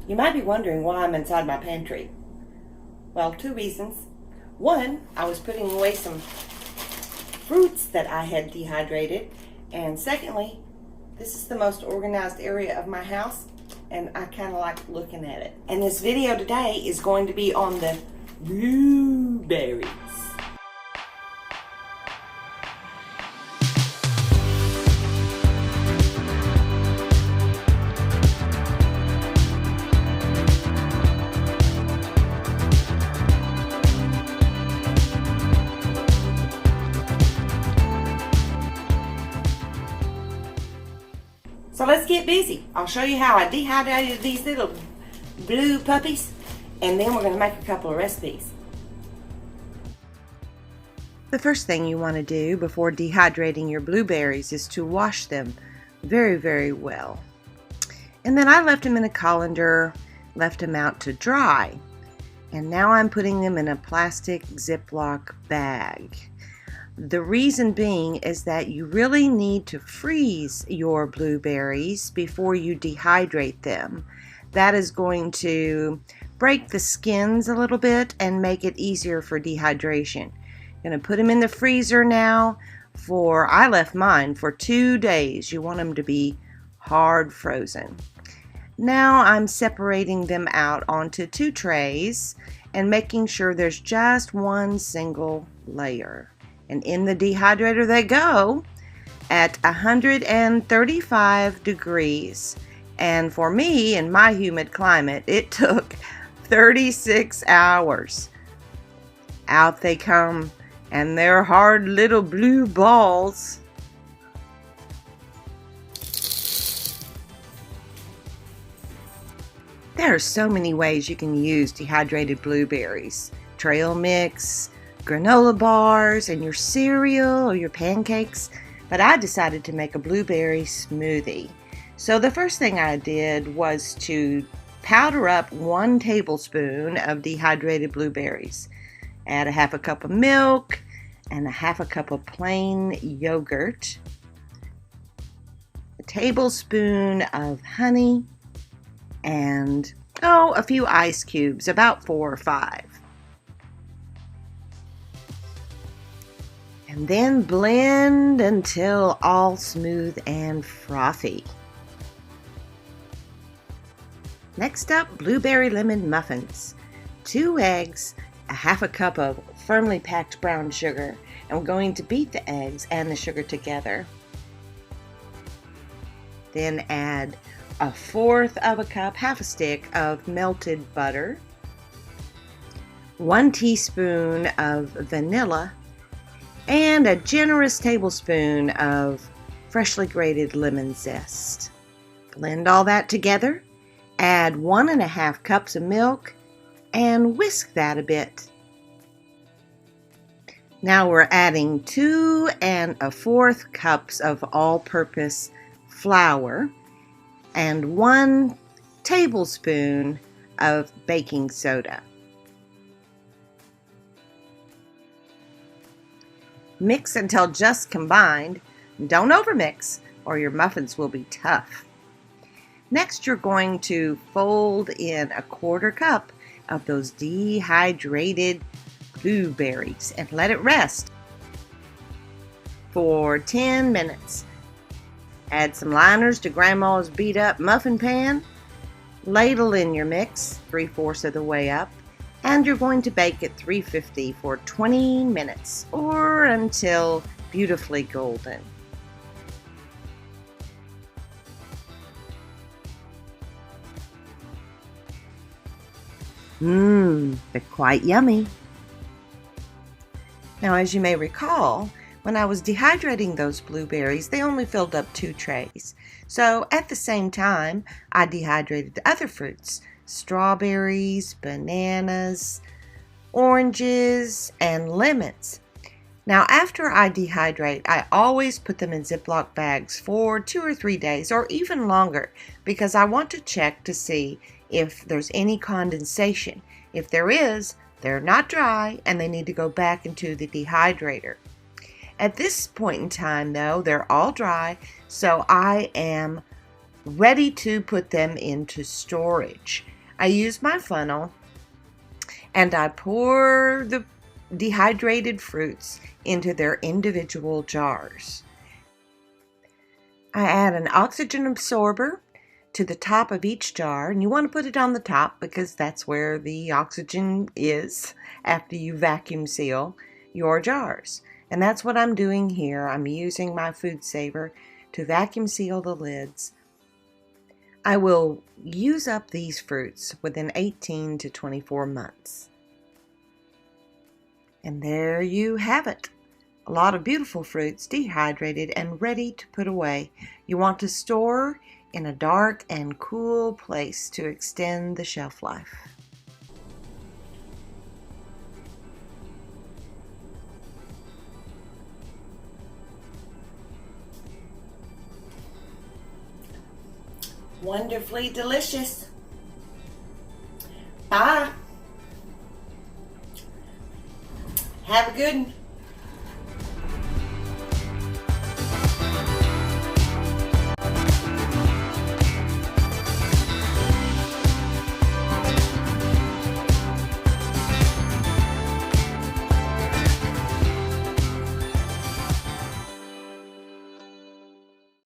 You might be wondering why I'm inside my pantry. Well, two reasons. One, I was putting away some fruits that I had dehydrated. And secondly, this is the most organized area of my house, and I kind of like looking at it. And this video today is going to be on the blueberries. So let's get busy. I'll show you how I dehydrated these little blue puppies, and then we're going to make a couple of recipes. The first thing you want to do before dehydrating your blueberries is to wash them very, very well. And then I left them in a colander, left them out to dry. And now I'm putting them in a plastic Ziploc bag. The reason being is that you really need to freeze your blueberries before you dehydrate them. That is going to break the skins a little bit and make it easier for dehydration. I'm going to put them in the freezer now I left mine for 2 days. You want them to be hard frozen. Now I'm separating them out onto 2 trays and making sure there's just one single layer. And in the dehydrator they go at 135 degrees. And for me, in my humid climate, it took 36 hours. Out they come, and they're hard little blue balls. There are so many ways you can use dehydrated blueberries. Trail mix, granola bars, and your cereal or your pancakes, but I decided to make a blueberry smoothie. So the first thing I did was to powder up 1 tablespoon of dehydrated blueberries. Add a half a cup of milk and a half a cup of plain yogurt, a tablespoon of honey, and a few ice cubes, about 4 or 5. And then blend until all smooth and frothy. Next up, blueberry lemon muffins. 2 eggs, a half a cup of firmly packed brown sugar, and we're going to beat the eggs and the sugar together. Then add 1/4 of a cup, half a stick of melted butter, 1 teaspoon of vanilla, and a generous tablespoon of freshly grated lemon zest. Blend all that together, add 1½ cups of milk, and whisk that a bit. Now we're adding 2 1/4 cups of all-purpose flour and 1 tablespoon of baking soda. Mix until just combined. Don't overmix or your muffins will be tough. Next, you're going to fold in 1/4 cup of those dehydrated blueberries and let it rest for 10 minutes. Add some liners to Grandma's beat up muffin pan. Ladle in your mix 3/4 of the way up. And you're going to bake at 350 for 20 minutes or until beautifully golden. They're quite yummy. Now, as you may recall, when I was dehydrating those blueberries, they only filled up 2 trays. So at the same time, I dehydrated other fruits. Strawberries, bananas, oranges, and lemons. Now after I dehydrate, I always put them in Ziploc bags for 2 or 3 days or even longer because I want to check to see if there's any condensation. If there is, they're not dry and they need to go back into the dehydrator. At this point in time though, they're all dry, so I am ready to put them into storage. I use my funnel and I pour the dehydrated fruits into their individual jars. I add an oxygen absorber to the top of each jar, and you want to put it on the top because that's where the oxygen is after you vacuum seal your jars. And that's what I'm doing here. I'm using my food saver to vacuum seal the lids. I will use up these fruits within 18 to 24 months. And there you have it. A lot of beautiful fruits dehydrated and ready to put away. You want to store in a dark and cool place to extend the shelf life. Wonderfully delicious. Bye. Have a good one.